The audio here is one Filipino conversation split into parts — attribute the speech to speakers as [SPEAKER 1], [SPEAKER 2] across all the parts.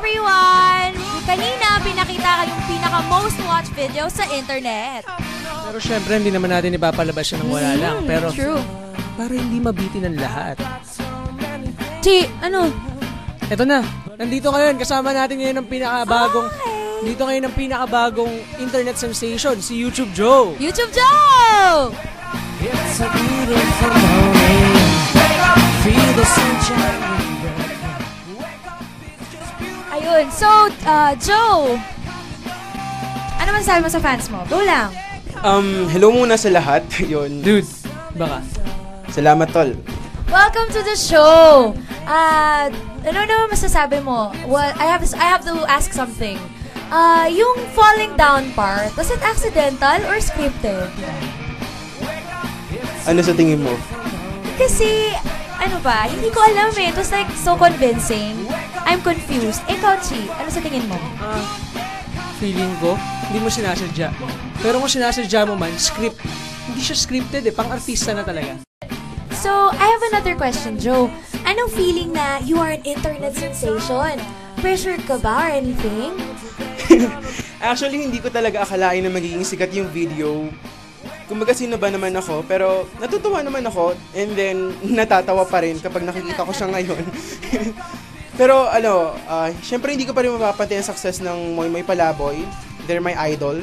[SPEAKER 1] everyone! Kanina, pinakita kayong pinaka-most watched video sa internet.
[SPEAKER 2] Pero syempre, hindi naman natin ipapalabas siya ng wala lang. Pero,
[SPEAKER 1] true.
[SPEAKER 2] Para hindi mabitin ng lahat.
[SPEAKER 1] Ano?
[SPEAKER 2] Eto na, nandito ngayon, kasama natin ngayon ang pinakabagong... Dito ngayon ang pinakabagong internet sensation, si YouTube Joe.
[SPEAKER 1] YouTube Joe!
[SPEAKER 3] It's a beautiful morning. Feel the sunshine.
[SPEAKER 1] Ayun, so, Joe, ano man sabi mo sa fans mo? Go lang.
[SPEAKER 4] Hello muna sa lahat. Yun.
[SPEAKER 2] Dude, baka.
[SPEAKER 4] Salamat, tol.
[SPEAKER 1] Welcome to the show. Ano naman masasabi mo? Well, I have to ask something. Yung falling down part, was it accidental or scripted?
[SPEAKER 4] Ano sa tingin mo?
[SPEAKER 1] Kasi, ano ba, hindi ko alam eh. It was like so convincing. I'm confused. Ikaw, Chi, ano sa tingin mo?
[SPEAKER 2] Feeling ko, hindi mo sinasadya. Pero kung sinasadya mo man, script. Hindi siya scripted eh, pang-artista na talaga.
[SPEAKER 1] So, I have another question, Joe. Anong feeling na you are an internet sensation? Pressured ka ba or anything?
[SPEAKER 4] Actually, hindi ko talaga akalain na magiging sikat yung video. Kumbaga sino ba naman ako, pero natutuwa naman ako and then natatawa pa rin kapag nakikita ko siya ngayon. Pero syempre hindi ko pa rin mapapantay ang success ng Moy Moy Palaboy. They're my idol.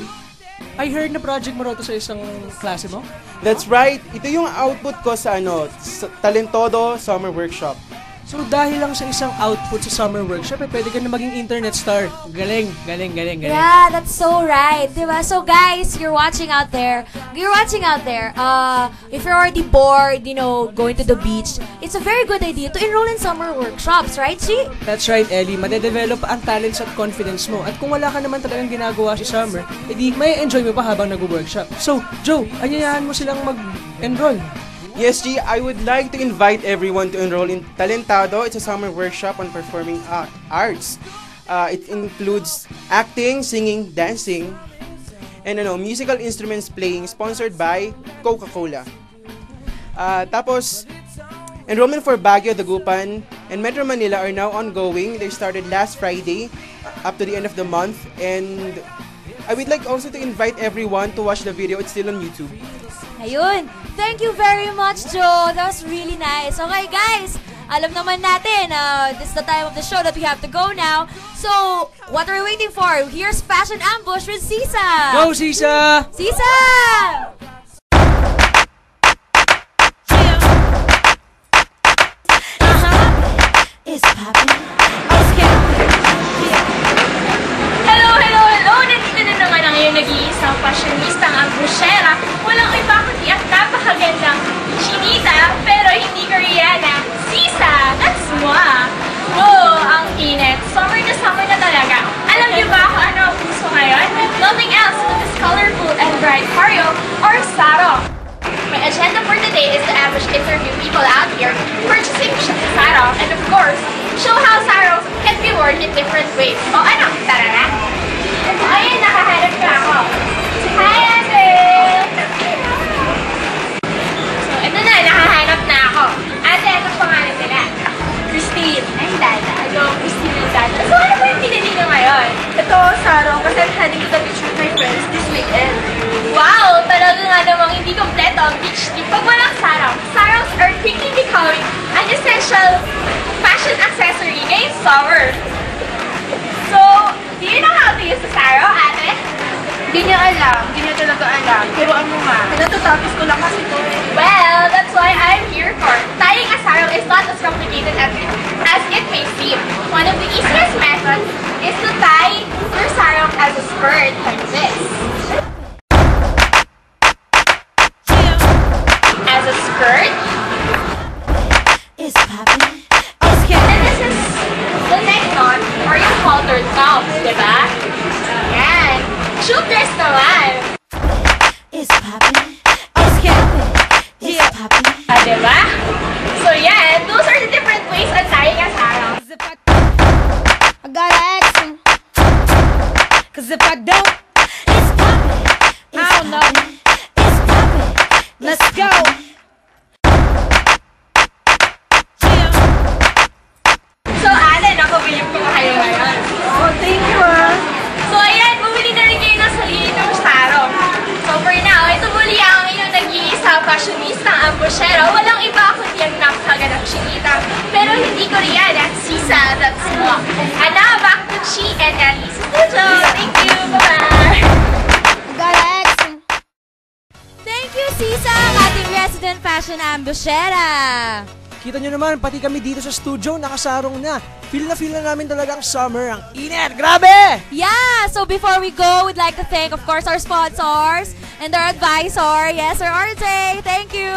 [SPEAKER 2] I heard na project mo raw to sa isang klase mo?
[SPEAKER 4] That's right. Ito yung output ko sa sa Talentodo Summer Workshop.
[SPEAKER 2] So dahil lang sa isang output sa summer workshop, pwede ka na maging internet star. Galing.
[SPEAKER 1] Yeah, that's so right. Diba? So guys, you're watching out there. If you're already bored, going to the beach, it's a very good idea to enroll in summer workshops, right, Chi?
[SPEAKER 2] That's right, Ellie. Madedevelop ang talents at confidence mo. At kung wala ka naman talagang ginagawa sa summer, edi may enjoy mo pa habang nag-workshop. So, Joe, anyayahan mo silang mag-enroll.
[SPEAKER 4] Yes, G, I would like to invite everyone to enroll in Talentado. It's a summer workshop on performing arts. It includes acting, singing, dancing, and musical instruments playing, sponsored by Coca-Cola. Tapos, enrollment for Baguio, Dagupan, and Metro Manila are now ongoing. They started last Friday up to the end of the month. And I would like also to invite everyone to watch the video. It's still on YouTube.
[SPEAKER 1] Ayun. Thank you very much, Joe. That was really nice. Okay, guys. Alam naman natin, this is the time of the show that we have to go now. So, what are we waiting for? Here's Fashion Ambush with Sisa.
[SPEAKER 2] Go, Sisa!
[SPEAKER 1] Sisa!
[SPEAKER 3] It's poppin'.
[SPEAKER 5] Hello! Nandito na naman ang iyong nag-iisang fashionista ang ambushera. Walang iba kundi ang napakagandang chinita, pero hindi Koreana. Sisa! That's moi! Whoa! Ang init. Summer na talaga. Alam niyo ba kung ano ang puso ngayon? Nothing else but this colorful and bright Hario or sarong. My agenda for today is to ambush interview people out here purchasing sarong and of course, show how sarongs can be worn in different ways. O ano? Tara na! Ayun, nakahanap ka ako. Hi, ate! So, ito na, nakahanap na ako. Ate, anong pangalan nila? Christine. Ay, Dada. Hello, Christine and Dada. So, ano ba yung pinili nyo ngayon? Ito, sarong, kasi I'm heading to the beach with my friends this weekend. Wow! Talaga nga namang hindi kompleto ang beach trip pag walang sarong. Sarongs are quickly becoming an essential fashion accessory ngayong summer. So, do you know how to use the sarong, ate? Hindi niya alam. Hindi niya talaga alam. Turuan mo nga. Natatapos ko lang kasi ito eh. Well, that's why I'm here for. Tying a sarong is not as complicated as it may seem. One of the easiest methods is to tie your sarong as a skirt like this. As a skirt.
[SPEAKER 3] It's poppin'.
[SPEAKER 5] And this is the neck knot or yung haltered cuff, diba? Yan. Shooters naman.
[SPEAKER 3] It's poppin'. It's poppin'.
[SPEAKER 5] Diba? So yan, those are the different ways of tying a sarong.
[SPEAKER 3] I gotta ask him. Cause if I don't, it's poppin'. I don't know. It's poppin'. Let's go.
[SPEAKER 5] So, Alan, nakabili ko kayo ngayon. Ambushera, walang iba kundi ang napakagandang chinita. Pero hindi Koreana, Sisa, that's mo. And now, back to Chi and Ellie sa studio. Thank you, bye-bye!
[SPEAKER 3] I gotta ask him.
[SPEAKER 1] Thank you, Sisa, ang ating resident fashion ambushera.
[SPEAKER 2] Kita nyo naman, pati kami dito sa studio, nakasarong na. Feel na namin talagang summer. Ang init! Grabe!
[SPEAKER 1] Yeah, so before we go, we'd like to thank, of course, our sponsors and our advisor. Yes, Sir RJ, thank you.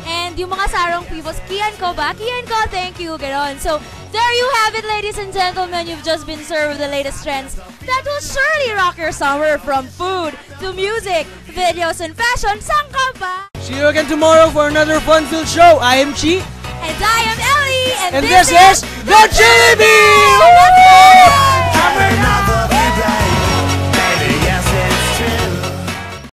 [SPEAKER 1] And yung mga sarong peoples, Kian ko ba? Kian ko, thank you. Ganon. So, there you have it, ladies and gentlemen. You've just been served with the latest trends that will surely rock your summer, from food to music, videos, and fashion. Saan ka ba?
[SPEAKER 2] See you again tomorrow for another fun-filled show. I am Chi.
[SPEAKER 1] And I am Ellie,
[SPEAKER 2] And this is The Chili Bean!